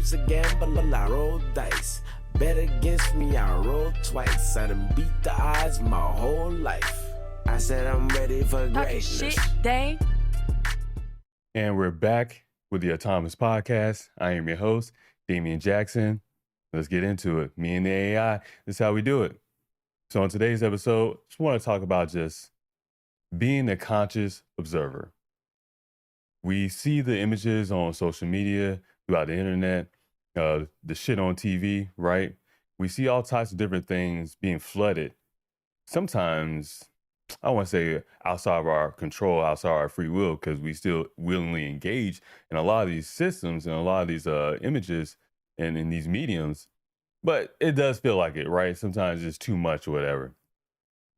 Life's a gamble, I roll dice. Bet against me, I roll twice. I done beat the odds my whole life. I said I'm ready for Talking greatness. shit, Dave. And we're back with the Autonomous Podcast. I am your host, Damian Jackson. Let's get into it. Me and the AI, this is how we do it. So on today's episode, just want to talk about just being a conscious observer. We see the images on social media, throughout the internet, the shit on TV, right? We see all types of different things being flooded. Sometimes, I want to say outside of our control, outside of our free will, because we still willingly engage in a lot of these systems and a lot of these images and in these mediums. But it does feel like it, right? Sometimes it's too much or whatever.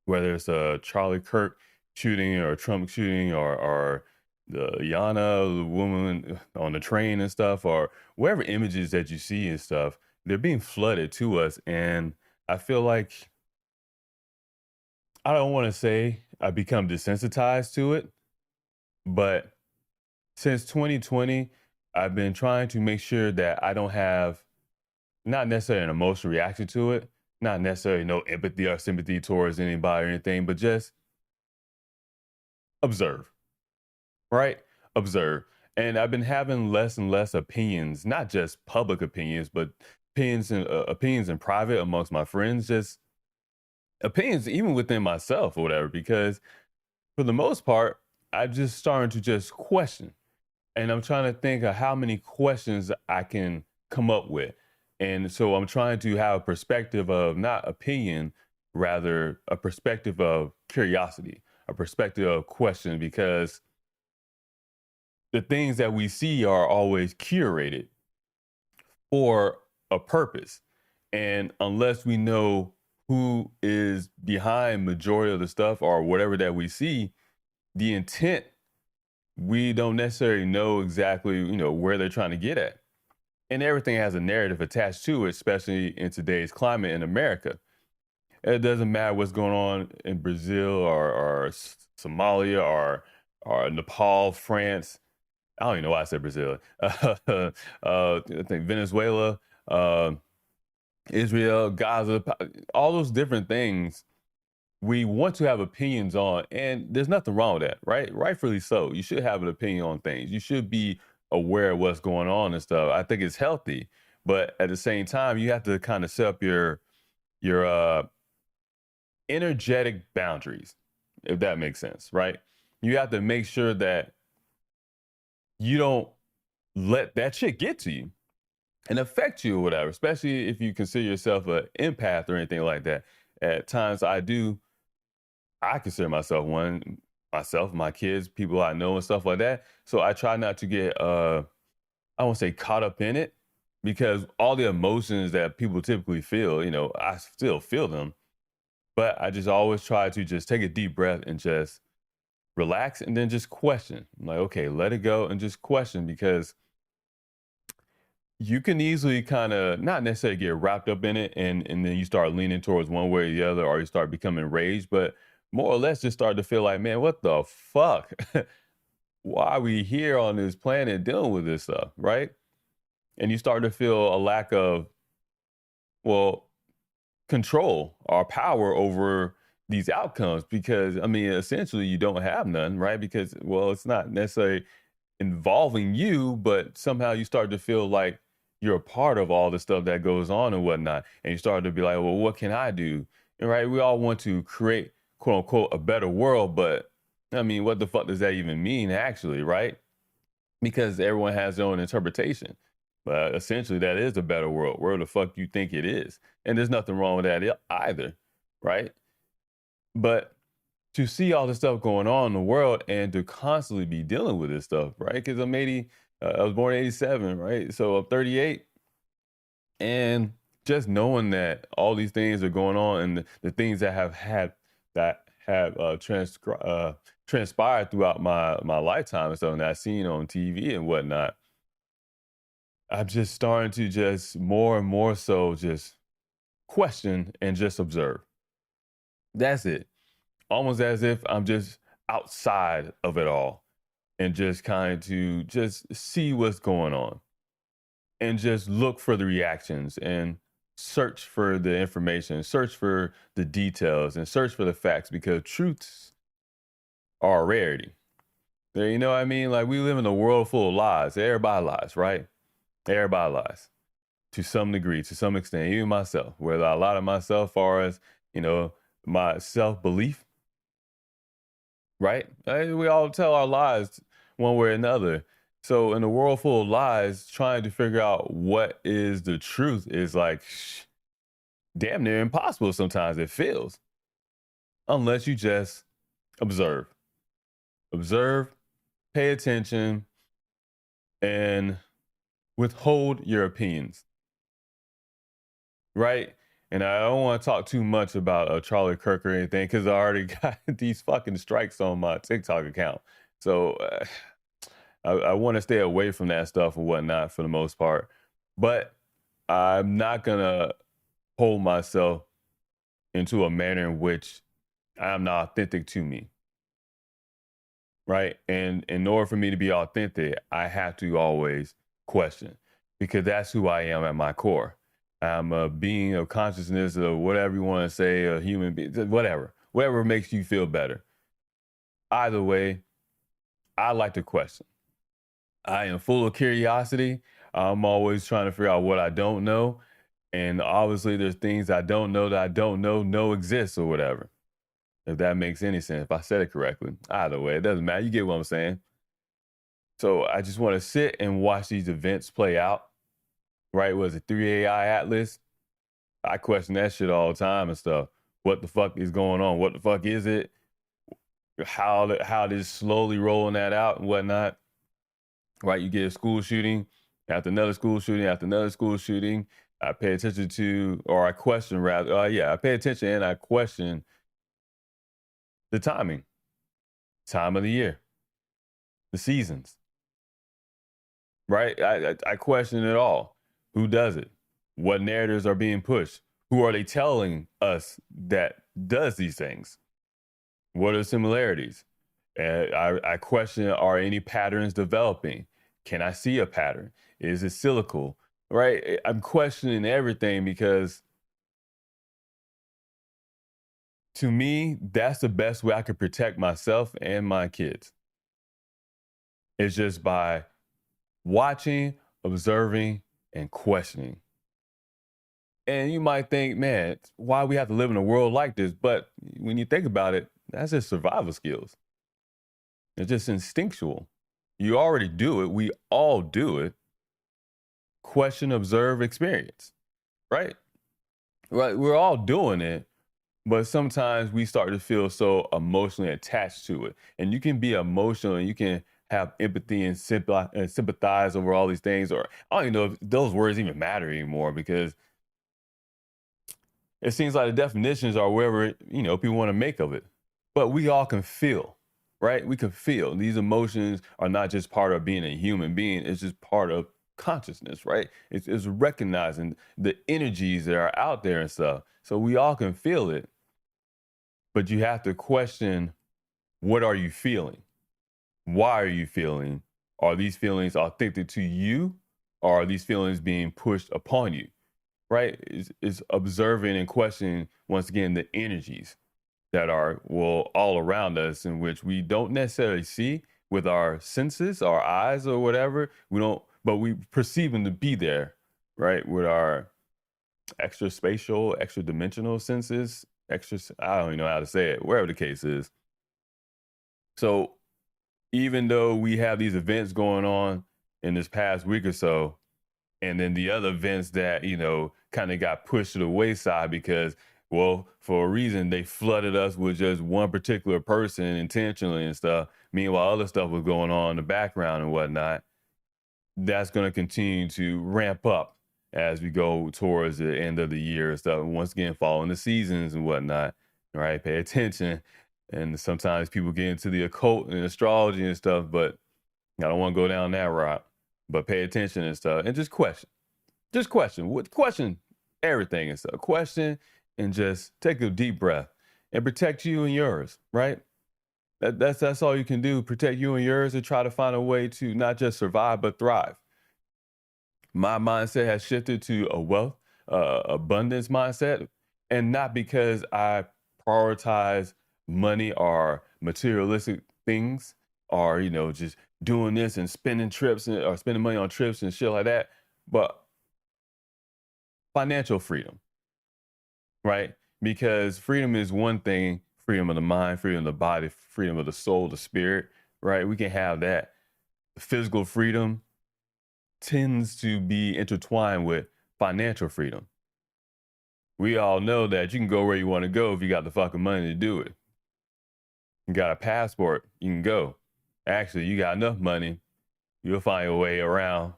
Whether it's a Charlie Kirk shooting or a Trump shooting or the Yana, the woman on the train and stuff, or whatever images that you see and stuff, they're being flooded to us. And I feel like, I don't want to say I become desensitized to it, but since 2020, I've been trying to make sure that I don't have not necessarily an emotional reaction to it, not necessarily no empathy or sympathy towards anybody or anything, but just observe, right? Observe. And I've been having less and less opinions, not just public opinions, but opinions in private amongst my friends, just opinions even within myself or whatever, because for the most part, I'm just starting to just question. And I'm trying to think of how many questions I can come up with. And so I'm trying to have a perspective of not opinion, rather a perspective of curiosity, a perspective of question, because the things that we see are always curated for a purpose. And unless we know who is behind majority of the stuff or whatever that we see, the intent, we don't necessarily know exactly, where they're trying to get at. And everything has a narrative attached to it, especially in today's climate in America. It doesn't matter what's going on in Brazil or Somalia or Nepal, France. I don't even know why I said Brazil. I think Venezuela, Israel, Gaza, all those different things we want to have opinions on. And there's nothing wrong with that, right? Rightfully so. You should have an opinion on things. You should be aware of what's going on and stuff. I think it's healthy. But at the same time, you have to kind of set up your energetic boundaries, if that makes sense, right? You have to make sure that you don't let that shit get to you and affect you or whatever, especially if you consider yourself an empath or anything like that. At times I consider myself one, myself, my kids, people I know and stuff like that. So I try not to get, I won't say caught up in it, because all the emotions that people typically feel, I still feel them. But I just always try to just take a deep breath and just relax and then just question. I'm like, okay, let it go and just question, because you can easily kind of not necessarily get wrapped up in it and then you start leaning towards one way or the other, or you start becoming enraged, but more or less just start to feel like, man, what the fuck? Why are we here on this planet dealing with this stuff, right? And you start to feel a lack of, control or power over these outcomes, because, essentially you don't have none, right? Because, it's not necessarily involving you, but somehow you start to feel like you're a part of all the stuff that goes on and whatnot. And you start to be like, well, what can I do? And right, we all want to create, quote unquote, a better world, but what the fuck does that even mean actually, right? Because everyone has their own interpretation. But essentially that is a better world, where the fuck you think it is. And there's nothing wrong with that either, right? But to see all this stuff going on in the world and to constantly be dealing with this stuff, right? Because I'm 80, I was born in 87, right? So I'm 38. And just knowing that all these things are going on and the things that have transpired throughout my lifetime and stuff that I've seen on TV and whatnot, I'm just starting to just more and more so just question and just observe. That's it. Almost as if I'm just outside of it all and just kind of to just see what's going on. and just look for the reactions and search for the information, search for the details, and search for the facts because truths are a rarity. You know what I mean? Like we live in a world full of lies. Everybody lies, right? Everybody lies to some degree, to some extent, even myself, whether a lot of myself, far as, my self belief, right? We all tell our lies one way or another. So in a world full of lies, trying to figure out what is the truth is like damn near impossible sometimes it feels, unless you just observe. Observe, pay attention, and withhold your opinions, right? And I don't want to talk too much about Charlie Kirk or anything because I already got these fucking strikes on my TikTok account. So I want to stay away from that stuff and whatnot for the most part. But I'm not going to hold myself into a manner in which I'm not authentic to me. Right. And in order for me to be authentic, I have to always question because that's who I am at my core. I'm a being of consciousness or whatever you want to say, a human being, whatever makes you feel better. Either way, I like to question. I am full of curiosity. I'm always trying to figure out what I don't know. And obviously, there's things I don't know that I don't know exist or whatever. If that makes any sense, if I said it correctly. Either way, it doesn't matter. You get what I'm saying. So I just want to sit and watch these events play out. Right? Was it 3AI Atlas? I question that shit all the time and stuff. What the fuck is going on? What the fuck is it? How this slowly rolling that out and whatnot. Right? You get a school shooting after another school shooting after another school shooting. I pay attention to, or I question rather. I pay attention and I question the timing, time of the year, the seasons. Right? I question it all. Who does it? What narratives are being pushed? Who are they telling us that does these things? What are the similarities? I question, are any patterns developing? Can I see a pattern? Is it cyclical? Right? I'm questioning everything because to me, that's the best way I could protect myself and my kids. It's just by watching, observing, and questioning. And you might think, man, why we have to live in a world like this? But when you think about it, that's just survival skills. It's just instinctual. You already do it. We all do it. Question, observe, experience. Right? Right. We're all doing it. But sometimes we start to feel so emotionally attached to it. And you can be emotional and you can have empathy and sympathize over all these things. Or I don't even know if those words even matter anymore because it seems like the definitions are wherever, people want to make of it. But we all can feel, right? We can feel. These emotions are not just part of being a human being. It's just part of consciousness, right? It's recognizing the energies that are out there and stuff. So we all can feel it. But you have to question, what are you feeling? Why are you feeling? Are these feelings authentic to you? Or are these feelings being pushed upon you? Right? Is observing and questioning, once again, the energies that are, all around us, in which we don't necessarily see with our senses, our eyes or whatever. We don't, but we perceive them to be there, right? With our extra spatial, extra dimensional senses, I don't even know how to say it, wherever the case is. So even though we have these events going on in this past week or so, and then the other events that, kind of got pushed to the wayside because, for a reason, they flooded us with just one particular person intentionally and stuff. Meanwhile, other stuff was going on in the background and whatnot. That's going to continue to ramp up as we go towards the end of the year and stuff. Once again, following the seasons and whatnot, right? Pay attention. And sometimes people get into the occult and astrology and stuff, but I don't want to go down that route. But pay attention and stuff and just question. Just question. Question everything and stuff. Question and just take a deep breath and protect you and yours, right? That's all you can do. Protect you and yours and try to find a way to not just survive, but thrive. My mindset has shifted to a wealth, abundance mindset, and not because I prioritize money or materialistic things, or just doing this and spending trips or spending money on trips and shit like that, but financial freedom, right? Because freedom is one thing: freedom of the mind, freedom of the body, freedom of the soul, the spirit, right? We can have that. Physical freedom tends to be intertwined with financial freedom. We all know that you can go where you want to go if you got the fucking money to do it. You got a passport, you can go. Actually, you got enough money, you'll find your way around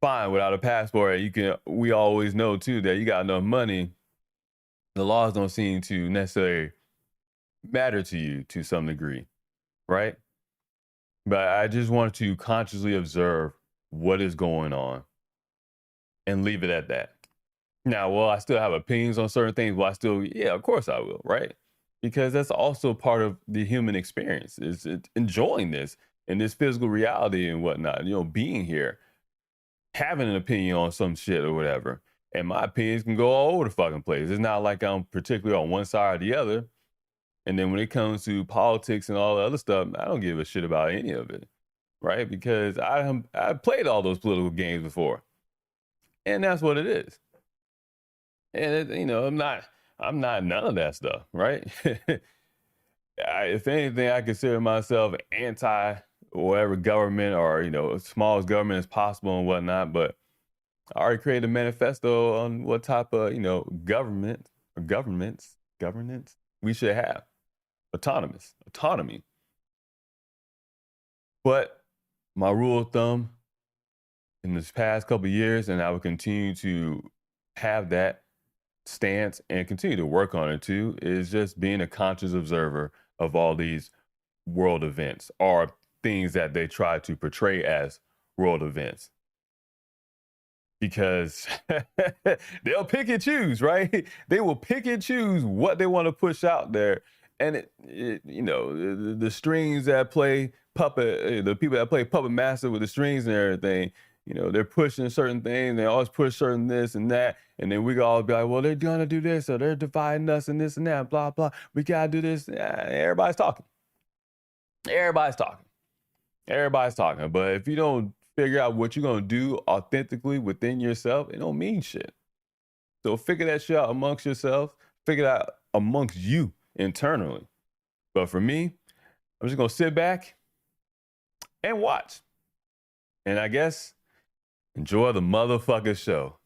fine without a passport. We always know too that you got enough money, the laws don't seem to necessarily matter to you to some degree, right? But I just want to consciously observe what is going on and leave it at that. Now, will I still have opinions on certain things? Yeah, of course I will, right? Because that's also part of the human experience, is enjoying this and this physical reality and whatnot, being here, having an opinion on some shit or whatever. And my opinions can go all over the fucking place. It's not like I'm particularly on one side or the other. And then when it comes to politics and all the other stuff, I don't give a shit about any of it, right? Because I played all those political games before, and that's what it is. And I'm not none of that stuff, right? If anything, I consider myself anti whatever government, or small as government as possible and whatnot. But I already created a manifesto on what type of government or governance we should have. Autonomy. But my rule of thumb in this past couple of years, and I will continue to have that stance and continue to work on it too, is just being a conscious observer of all these world events, or things that they try to portray as world events. Because they'll pick and choose, right? They will pick and choose what they want to push out there. And the strings that play puppet, the people that play puppet master with the strings and everything, they're pushing certain things. They always push certain this and that. And then we all be like, well, they're going to do this, or they're dividing us and this and that, blah, blah. We got to do this. Everybody's talking. But if you don't figure out what you're going to do authentically within yourself, it don't mean shit. So figure that shit out amongst yourself. Figure it out amongst you internally. But for me, I'm just going to sit back and watch. And I guess enjoy the motherfucking show.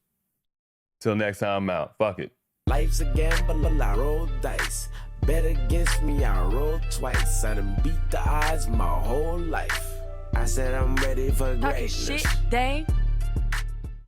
Till next time I'm out. Fuck it. Life's a gamble, I roll dice. Bet against me, I roll twice. I done beat the odds my whole life. I said I'm ready for Talking greatness. shit, Dave.